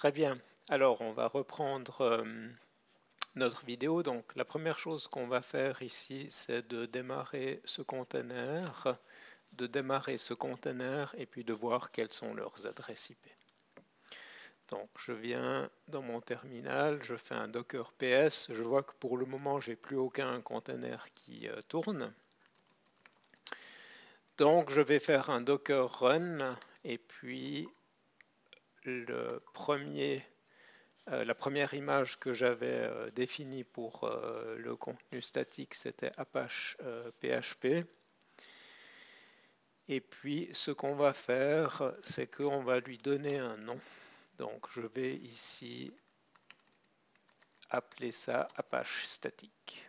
Très bien. Alors, on va reprendre notre vidéo. Donc, la première chose qu'on va faire ici, c'est de démarrer ce container, et puis de voir quelles sont leurs adresses IP. Donc, je viens dans mon terminal, je fais un docker ps. Je vois que pour le moment, j'ai plus aucun container qui tourne. Donc, je vais faire un docker run et puis la première image que j'avais définie pour le contenu statique, c'était Apache PHP. Et puis, ce qu'on va faire, c'est qu'on va lui donner un nom. Donc, je vais ici appeler ça Apache statique.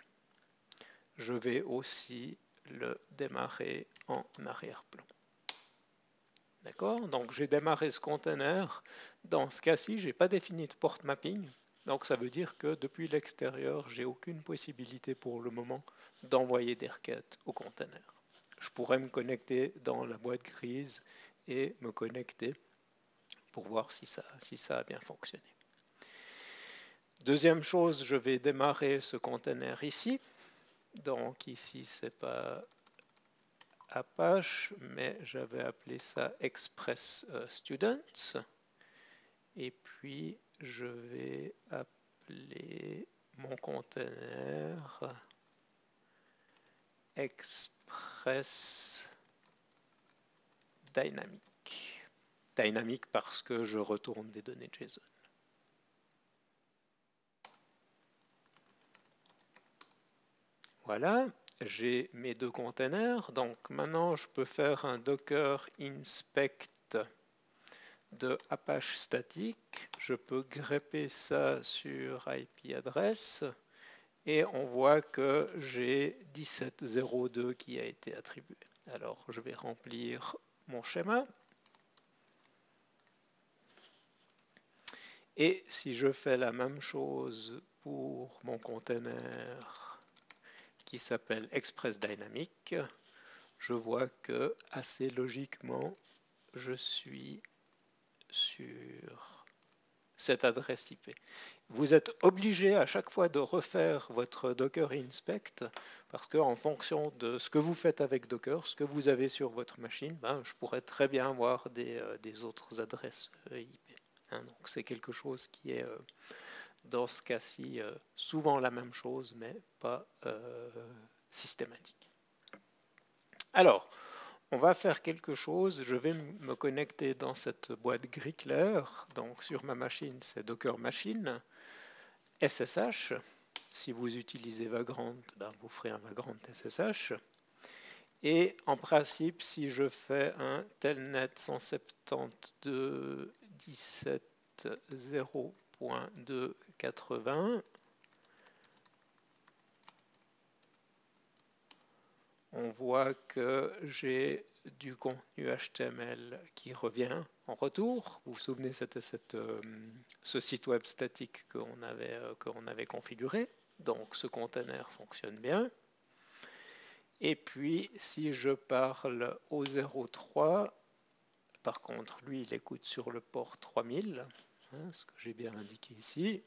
Je vais aussi le démarrer en arrière-plan. D'accord? Donc, j'ai démarré ce container. Dans ce cas-ci, je n'ai pas défini de port mapping. Donc, ça veut dire que depuis l'extérieur, j'ai aucune possibilité pour le moment d'envoyer des requêtes au container. Je pourrais me connecter dans la boîte grise et me connecter pour voir si ça a bien fonctionné. Deuxième chose, je vais démarrer ce container ici. Donc ici, c'est pas Apache, mais j'avais appelé ça Express Students. Et puis, je vais appeler mon container Express Dynamic. Dynamic parce que je retourne des données JSON. Voilà, j'ai mes deux containers. Donc maintenant, je peux faire un docker inspect de Apache statique. Je peux grepper ça sur IP address et on voit que j'ai 1702 qui a été attribué. Alors, je vais remplir mon schéma. Et si je fais la même chose pour mon container qui s'appelle Express Dynamic, je vois que assez logiquement, je suis sur cette adresse IP. Vous êtes obligé à chaque fois de refaire votre Docker inspect parce qu'en fonction de ce que vous faites avec Docker, ce que vous avez sur votre machine, je pourrais très bien voir des autres adresses IP. Donc c'est quelque chose qui est dans ce cas-ci souvent la même chose, mais pas systématique. Alors, on va faire quelque chose. Je vais me connecter dans cette boîte gris clair. Donc sur ma machine, c'est Docker Machine, SSH. Si vous utilisez Vagrant, vous ferez un Vagrant SSH. Et en principe, si je fais un telnet 172.17.0.280, on voit que j'ai du contenu HTML qui revient en retour. Vous vous souvenez, c'était ce site web statique qu'on avait configuré. Donc ce container fonctionne bien. Et puis si je parle au 03, par contre lui il écoute sur le port 3000, ce que j'ai bien indiqué ici,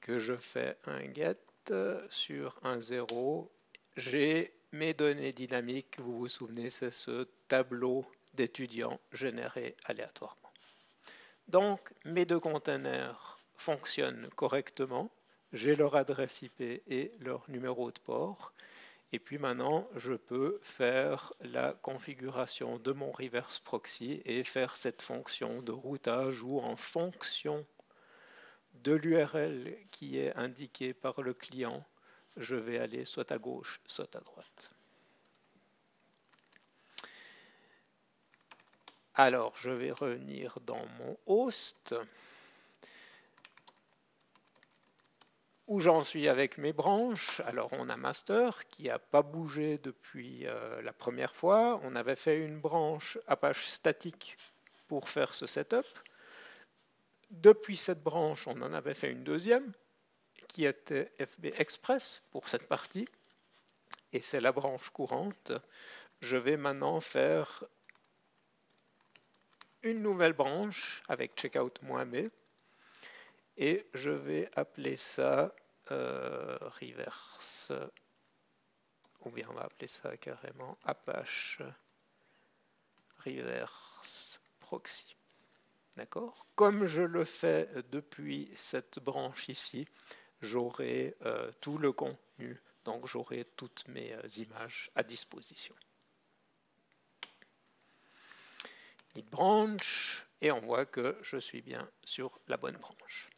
que je fais un get sur un 0, j'ai mes données dynamiques. Vous vous souvenez, c'est ce tableau d'étudiants généré aléatoirement. Donc, mes deux containers fonctionnent correctement. J'ai leur adresse IP et leur numéro de port. Et puis maintenant, je peux faire la configuration de mon reverse proxy et faire cette fonction de routage où en fonction de l'URL qui est indiquée par le client, je vais aller soit à gauche, soit à droite. Alors, je vais revenir dans mon host, où j'en suis avec mes branches. Alors, on a master qui n'a pas bougé depuis la première fois. On avait fait une branche Apache statique pour faire ce setup. Depuis cette branche, on en avait fait une deuxième, qui était FB Express pour cette partie. Et c'est la branche courante. Je vais maintenant faire une nouvelle branche avec checkout-b et je vais appeler ça reverse, ou bien on va appeler ça carrément Apache reverse proxy. D'accord? Comme je le fais depuis cette branche ici, j'aurai tout le contenu, donc j'aurai toutes mes images à disposition. Git branch, et on voit que je suis bien sur la bonne branche.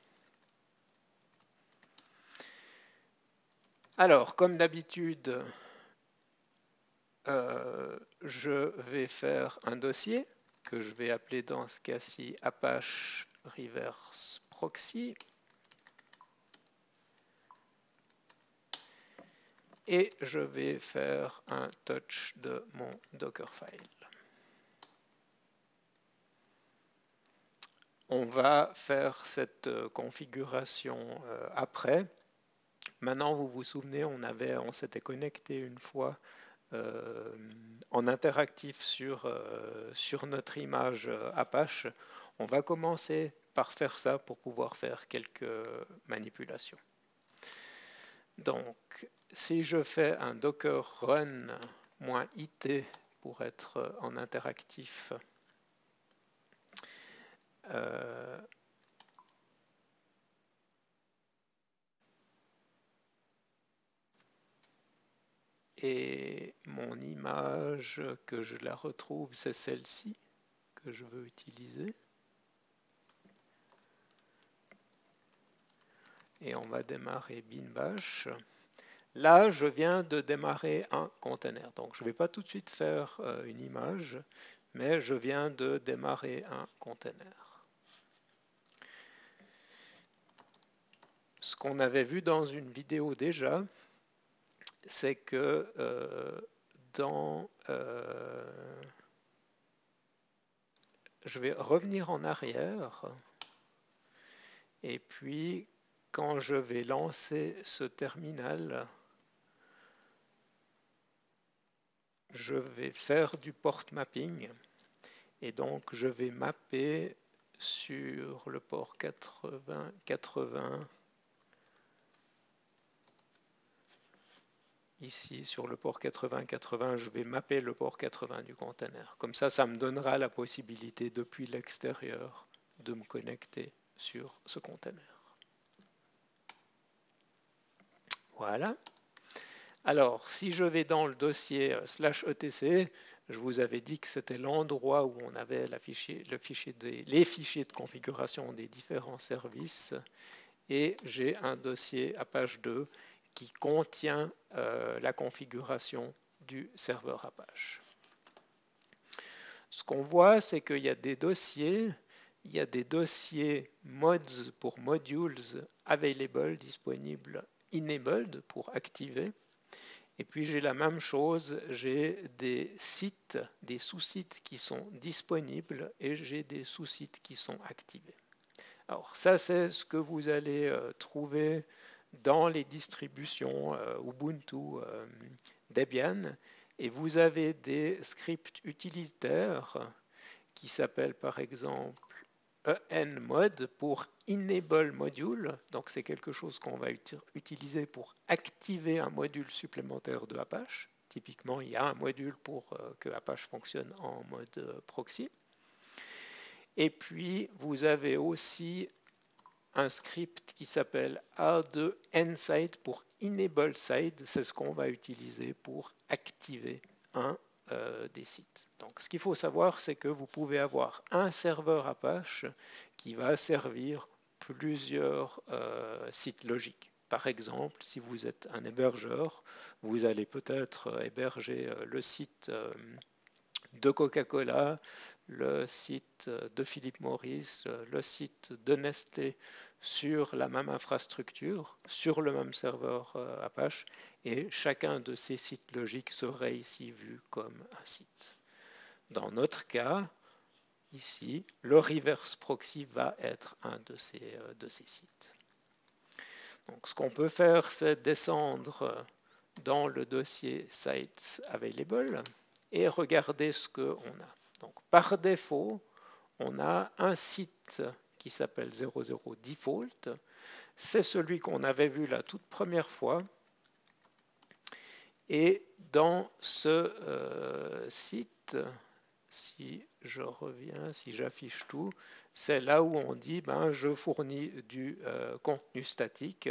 Alors, comme d'habitude, je vais faire un dossier que je vais appeler dans ce cas-ci Apache Reverse Proxy. Et je vais faire un touch de mon Dockerfile. On va faire cette configuration après. Maintenant, vous vous souvenez, on s'était connecté une fois en interactif sur notre image Apache. On va commencer par faire ça pour pouvoir faire quelques manipulations. Donc, si je fais un docker run -it pour être en interactif, et mon image, que je la retrouve, c'est celle-ci que je veux utiliser. Et on va démarrer bin bash. Là, je viens de démarrer un container. Donc, je ne vais pas tout de suite faire une image, mais je viens de démarrer un container. Ce qu'on avait vu dans une vidéo déjà, c'est que je vais revenir en arrière et puis quand je vais lancer ce terminal, je vais faire du port mapping et donc je vais mapper sur le port 80. Ici, sur le port 80, je vais mapper le port 80 du container. Comme ça, ça me donnera la possibilité, depuis l'extérieur, de me connecter sur ce container. Voilà. Alors, si je vais dans le dossier /etc, je vous avais dit que c'était l'endroit où on avait les fichiers de configuration des différents services. Et j'ai un dossier Apache 2 qui contient la configuration du serveur Apache. Ce qu'on voit, c'est qu'il y a des dossiers, mods pour modules available, disponibles, enabled pour activer. Et puis j'ai la même chose, j'ai des sites, des sous-sites qui sont disponibles et j'ai des sous-sites qui sont activés. Alors ça, c'est ce que vous allez trouver dans les distributions Ubuntu, Debian, et vous avez des scripts utilitaires qui s'appellent par exemple enmod pour enable module, donc c'est quelque chose qu'on va utiliser pour activer un module supplémentaire de Apache. Typiquement, il y a un module pour que Apache fonctionne en mode proxy. Et puis, vous avez aussi un script qui s'appelle A2NSide pour enable side. C'est ce qu'on va utiliser pour activer un des sites. Donc, ce qu'il faut savoir, c'est que vous pouvez avoir un serveur Apache qui va servir plusieurs sites logiques. Par exemple, si vous êtes un hébergeur, vous allez peut-être héberger le site de Coca-Cola, le site de Philip Morris, le site de Nestlé sur la même infrastructure, sur le même serveur Apache, et chacun de ces sites logiques serait ici vu comme un site. Dans notre cas, ici, le reverse proxy va être un de ces sites. Donc, ce qu'on peut faire, c'est descendre dans le dossier Sites Available et regarder ce qu'on a. Donc, par défaut, on a un site qui s'appelle 00 default. C'est celui qu'on avait vu la toute première fois. Et dans ce site, si je reviens, si j'affiche tout, c'est là où on dit ben, je fournis du contenu statique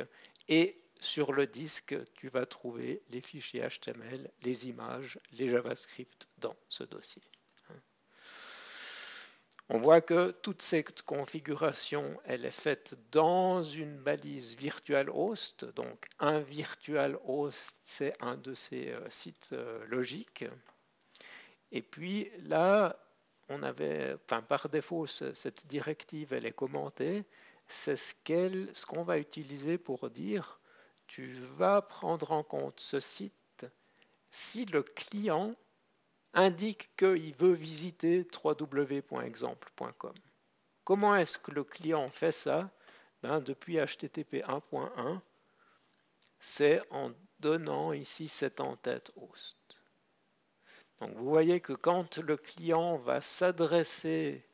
et sur le disque, tu vas trouver les fichiers HTML, les images, les JavaScript dans ce dossier. On voit que toute cette configuration, elle est faite dans une balise virtual host. Donc un virtual host, c'est un de ces sites logiques. Et puis là, on avait, enfin, par défaut, cette directive, elle est commentée. C'est ce qu'on va utiliser pour dire, tu vas prendre en compte ce site si le client indique qu'il veut visiter www.exemple.com. Comment est-ce que le client fait ça? Ben, depuis HTTP 1.1, c'est en donnant ici cette en-tête host. Donc vous voyez que quand le client va s'adresser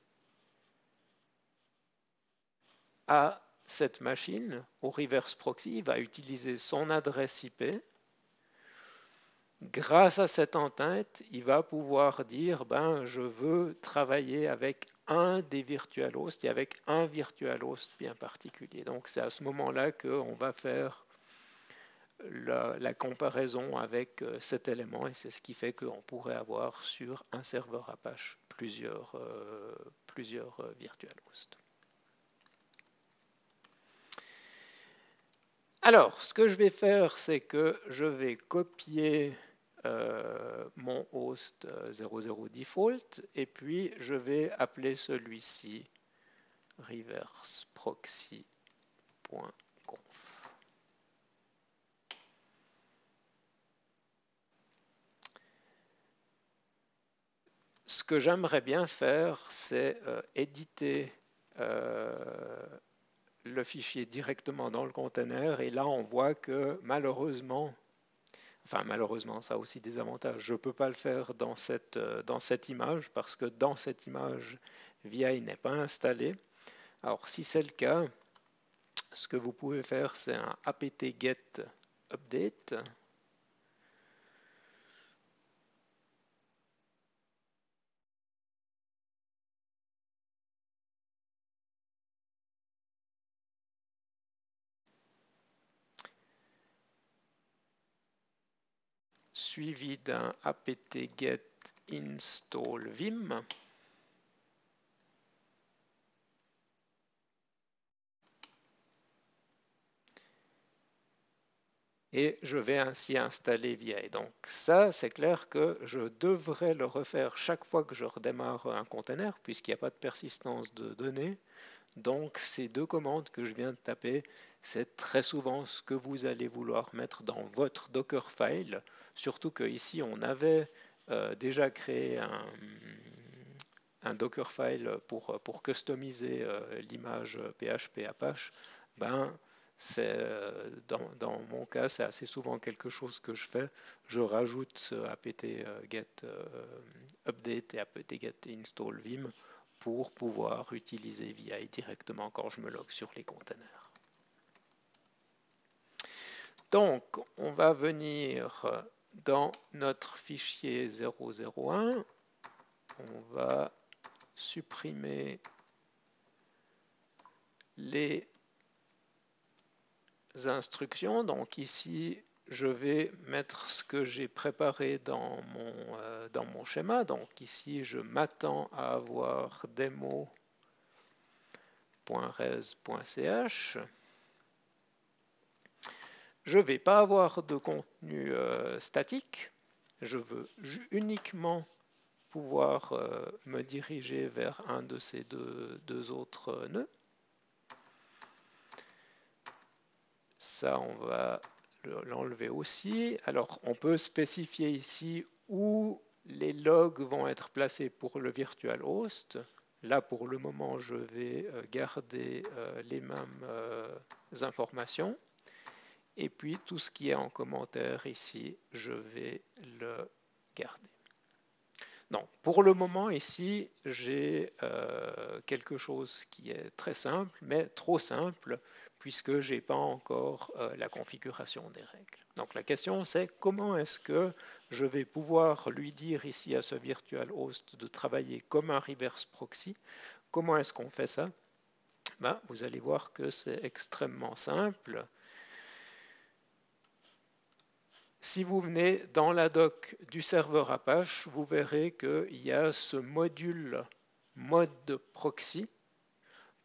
à cette machine, au reverse proxy, il va utiliser son adresse IP. Grâce à cette en-tête, il va pouvoir dire ben, je veux travailler avec un des virtual hosts et avec un virtual host bien particulier. Donc c'est à ce moment-là qu'on va faire la comparaison avec cet élément et c'est ce qui fait qu'on pourrait avoir sur un serveur Apache plusieurs virtual hosts. Alors, ce que je vais faire, c'est que je vais copier mon host 00 default et puis je vais appeler celui-ci reverseproxy.conf. Ce que j'aimerais bien faire, c'est éditer le fichier directement dans le container et là on voit que malheureusement, ça a aussi des avantages. Je ne peux pas le faire dans cette image parce que dans cette image, VI n'est pas installé. Alors, si c'est le cas, ce que vous pouvez faire, c'est un apt-get update. Suivi d'un apt-get install vim. Et je vais ainsi installer VI. Donc ça, c'est clair que je devrais le refaire chaque fois que je redémarre un container, puisqu'il n'y a pas de persistance de données. Donc ces deux commandes que je viens de taper, c'est très souvent ce que vous allez vouloir mettre dans votre Dockerfile, surtout qu'ici on avait déjà créé un Dockerfile pour customiser l'image PHP Apache. Ben, dans mon cas, c'est assez souvent quelque chose que je fais. Je rajoute ce apt-get update et apt-get install vim pour pouvoir utiliser VI directement quand je me log sur les containers. Donc, on va venir dans notre fichier 001. On va supprimer les instructions. Donc ici, je vais mettre ce que j'ai préparé dans mon schéma. Donc ici, je m'attends à avoir demo.res.ch. Je ne vais pas avoir de contenu statique. Je veux uniquement pouvoir me diriger vers un de ces deux autres nœuds. Ça, on va l'enlever aussi. Alors, on peut spécifier ici où les logs vont être placés pour le virtual host. Là, pour le moment, je vais garder les mêmes informations. Et puis, tout ce qui est en commentaire ici, je vais le garder. Non, pour le moment ici, j'ai quelque chose qui est très simple, mais trop simple, puisque je n'ai pas encore la configuration des règles. Donc la question c'est comment est-ce que je vais pouvoir lui dire ici à ce virtual host de travailler comme un reverse proxy. Comment est-ce qu'on fait ça? Ben, vous allez voir que c'est extrêmement simple. Si vous venez dans la doc du serveur Apache, vous verrez qu'il y a ce module mode proxy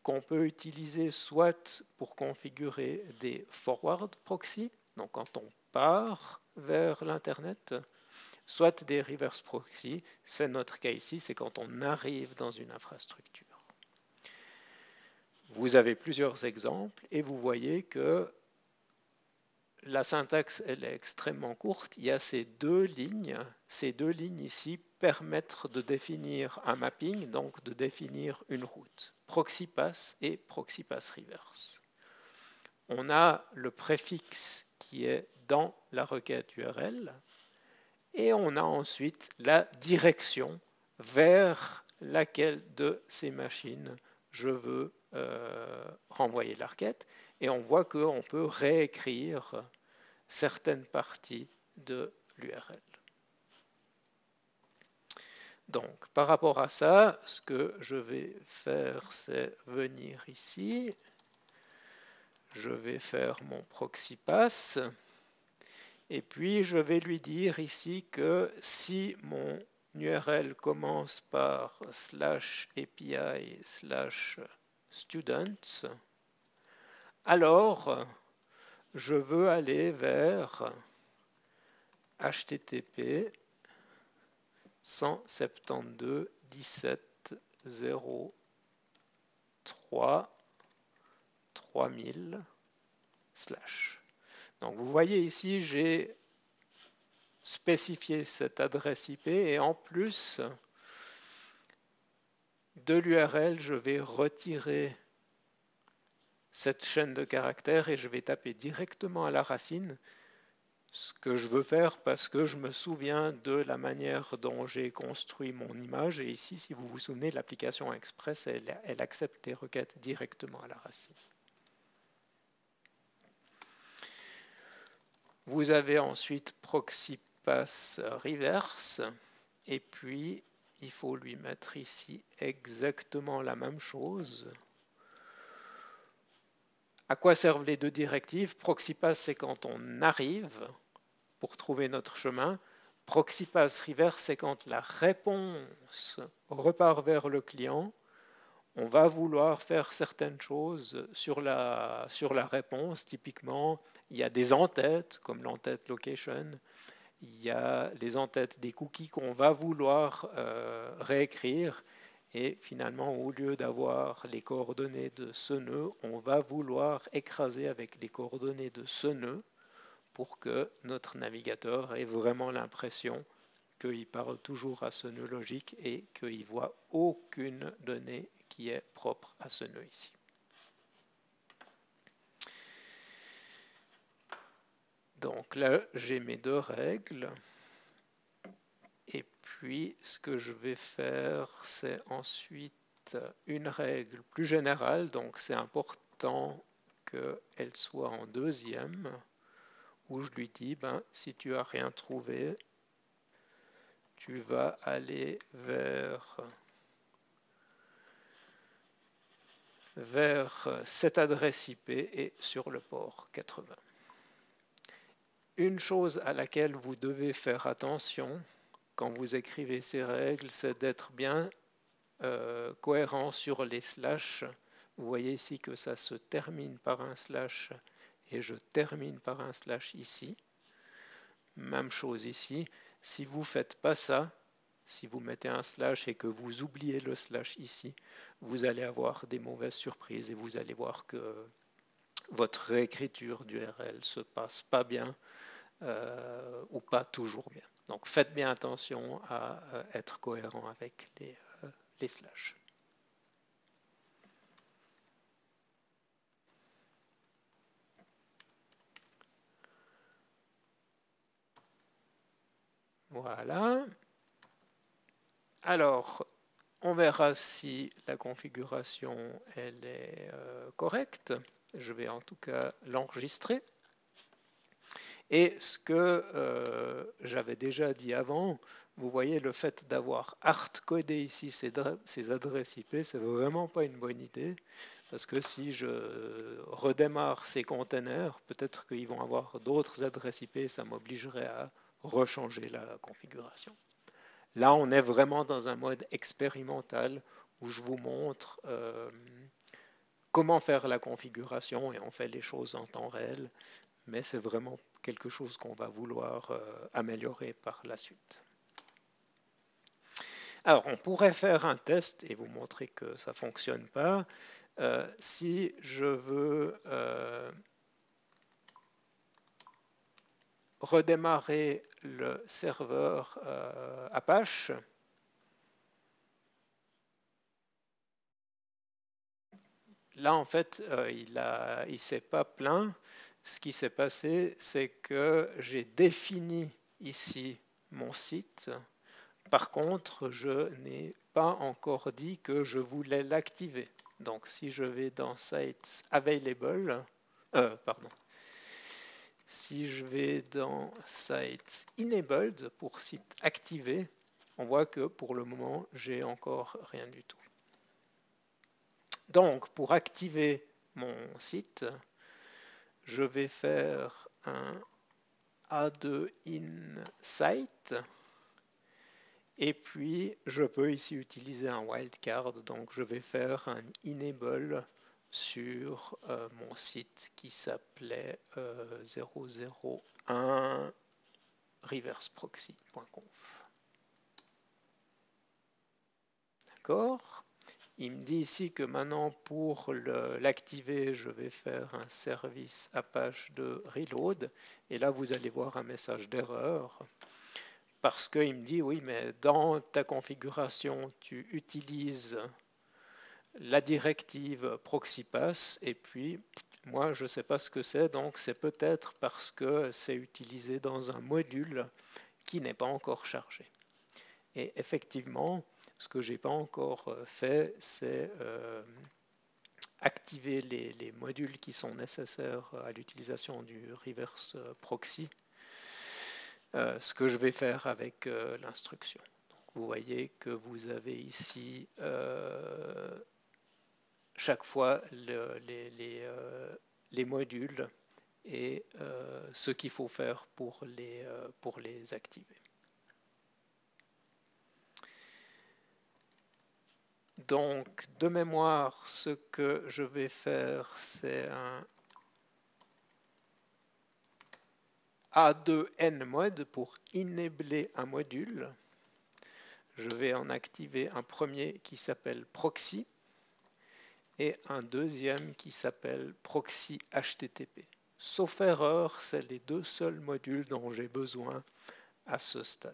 qu'on peut utiliser soit pour configurer des forward proxy, donc quand on part vers l'Internet, soit des reverse proxy, c'est notre cas ici, c'est quand on arrive dans une infrastructure. Vous avez plusieurs exemples et vous voyez que la syntaxe elle est extrêmement courte. Il y a ces deux lignes. Ces deux lignes ici permettent de définir un mapping, donc de définir une route. Proxy pass et proxy pass reverse. On a le préfixe qui est dans la requête URL et on a ensuite la direction vers laquelle de ces machines je veux renvoyer la requête. Et on voit qu'on peut réécrire certaines parties de l'URL. Donc, par rapport à ça, ce que je vais faire, c'est venir ici. Je vais faire mon proxy pass. Et puis, je vais lui dire ici que si mon URL commence par /API/students, alors je veux aller vers http 172.17.0.3.3000/. Donc vous voyez ici, j'ai spécifié cette adresse IP et en plus de l'URL, je vais retirer cette chaîne de caractères et je vais taper directement à la racine ce que je veux faire parce que je me souviens de la manière dont j'ai construit mon image. Et ici, si vous vous souvenez, l'application Express, elle accepte les requêtes directement à la racine. Vous avez ensuite proxy pass reverse. Et puis, il faut lui mettre ici exactement la même chose. À quoi servent les deux directives? Proxy pass, c'est quand on arrive pour trouver notre chemin. Proxy pass reverse, c'est quand la réponse repart vers le client. On va vouloir faire certaines choses sur la réponse. Typiquement, il y a des entêtes, comme l'entête location. Il y a les entêtes des cookies qu'on va vouloir réécrire. Et finalement, au lieu d'avoir les coordonnées de ce nœud, on va vouloir écraser avec les coordonnées de ce nœud pour que notre navigateur ait vraiment l'impression qu'il parle toujours à ce nœud logique et qu'il ne voit aucune donnée qui est propre à ce nœud ici. Donc là, j'ai mes deux règles. Et puis, ce que je vais faire, c'est ensuite une règle plus générale. Donc, c'est important qu'elle soit en deuxième, où je lui dis, si tu n'as rien trouvé, tu vas aller vers cette adresse IP et sur le port 80. Une chose à laquelle vous devez faire attention quand vous écrivez ces règles, c'est d'être bien cohérent sur les slash. Vous voyez ici que ça se termine par un slash et je termine par un slash ici. Même chose ici. Si vous ne faites pas ça, si vous mettez un slash et que vous oubliez le slash ici, vous allez avoir des mauvaises surprises et vous allez voir que votre réécriture d'URL ne se passe pas bien ou pas toujours bien. Donc faites bien attention à être cohérent avec les slash. Voilà. Alors, on verra si la configuration elle est correcte. Je vais en tout cas l'enregistrer. Et ce que j'avais déjà dit avant, vous voyez le fait d'avoir hard-codé ici ces adresses IP, c'est vraiment pas une bonne idée. Parce que si je redémarre ces containers, peut-être qu'ils vont avoir d'autres adresses IP et ça m'obligerait à rechanger la configuration. Là, on est vraiment dans un mode expérimental où je vous montre comment faire la configuration et on fait les choses en temps réel, mais c'est vraiment quelque chose qu'on va vouloir améliorer par la suite. Alors, on pourrait faire un test et vous montrer que ça ne fonctionne pas. Si je veux redémarrer le serveur Apache, là, en fait, il ne s'est pas plaint. Ce qui s'est passé, c'est que j'ai défini ici mon site. Par contre, je n'ai pas encore dit que je voulais l'activer. Donc, si je vais dans Sites Available, pardon, si je vais dans Sites Enabled pour site activé, on voit que pour le moment, j'ai encore rien du tout. Donc, pour activer mon site, je vais faire un A2 in site et puis je peux ici utiliser un wildcard, donc je vais faire un enable sur mon site qui s'appelait 001 reverseproxy.conf. D'accord? Il me dit ici que maintenant pour l'activer, je vais faire un service Apache de reload. Et là, vous allez voir un message d'erreur. Parce qu'il me dit, oui, mais dans ta configuration, tu utilises la directive proxypass. Et puis, moi, je ne sais pas ce que c'est. Donc, c'est peut-être parce que c'est utilisé dans un module qui n'est pas encore chargé. Et effectivement, ce que je n'ai pas encore fait, c'est activer les modules qui sont nécessaires à l'utilisation du reverse proxy, ce que je vais faire avec l'instruction. Vous voyez que vous avez ici chaque fois les modules et ce qu'il faut faire pour les activer. Donc, de mémoire, ce que je vais faire, c'est un A2N mode pour enabler un module. Je vais en activer un premier qui s'appelle proxy et un deuxième qui s'appelle proxy HTTP. Sauf erreur, c'est les deux seuls modules dont j'ai besoin à ce stade.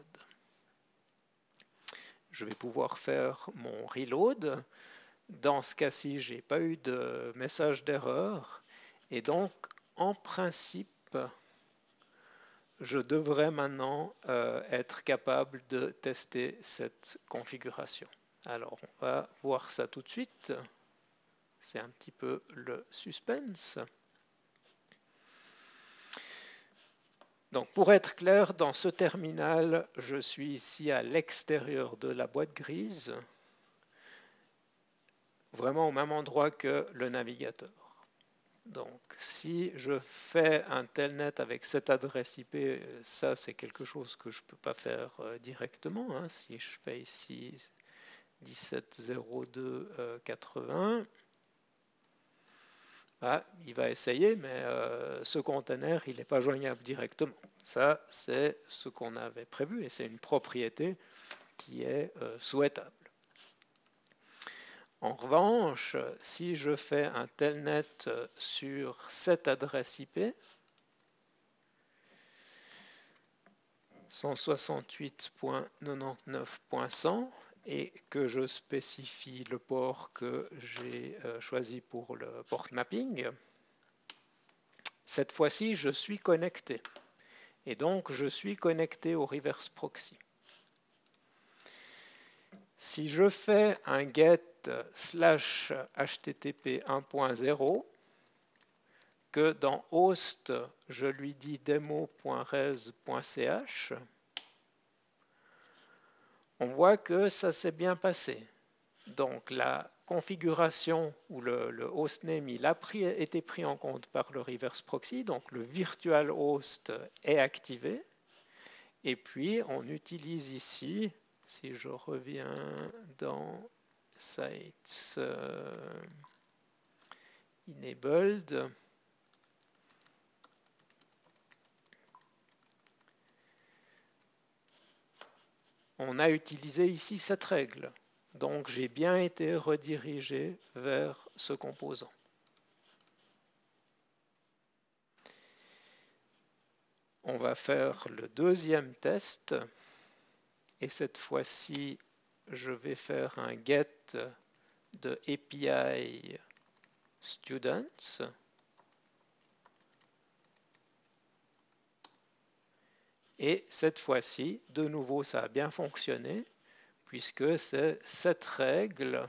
Je vais pouvoir faire mon reload. Dans ce cas-ci, je n'ai pas eu de message d'erreur. Et donc, en principe, je devrais maintenant être capable de tester cette configuration. Alors, on va voir ça tout de suite. C'est un petit peu le suspense. Donc, pour être clair, dans ce terminal, je suis ici à l'extérieur de la boîte grise, vraiment au même endroit que le navigateur. Donc, si je fais un telnet avec cette adresse IP, ça c'est quelque chose que je ne peux pas faire directement. Hein. Si je fais ici 17.02.80, il va essayer, mais ce container, il n'est pas joignable directement. Ça, c'est ce qu'on avait prévu et c'est une propriété qui est souhaitable. En revanche, si je fais un telnet sur cette adresse IP, 168.99.100, et que je spécifie le port que j'ai choisi pour le port mapping, cette fois-ci, je suis connecté. Et donc, je suis connecté au reverse proxy. Si je fais un get slash http 1.0, que dans host, je lui dis demo.res.ch, on voit que ça s'est bien passé. Donc la configuration ou le hostname, il a été pris en compte par le reverse proxy, donc le virtual host est activé. Et puis on utilise ici, si je reviens dans sites enabled, on a utilisé ici cette règle. Donc j'ai bien été redirigé vers ce composant. On va faire le deuxième test. Et cette fois-ci, je vais faire un get de API students. Et cette fois-ci, de nouveau, ça a bien fonctionné, puisque c'est cette règle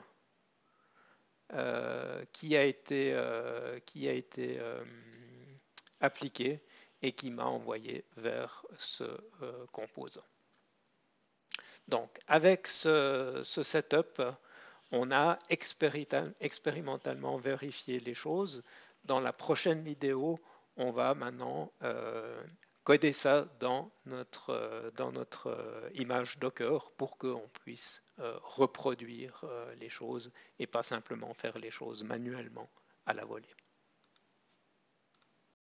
qui a été appliquée et qui m'a envoyé vers ce composant. Donc, avec ce setup, on a expérimentalement vérifié les choses. Dans la prochaine vidéo, on va maintenant coder ça dans notre image Docker pour qu'on puisse reproduire les choses et pas simplement faire les choses manuellement à la volée.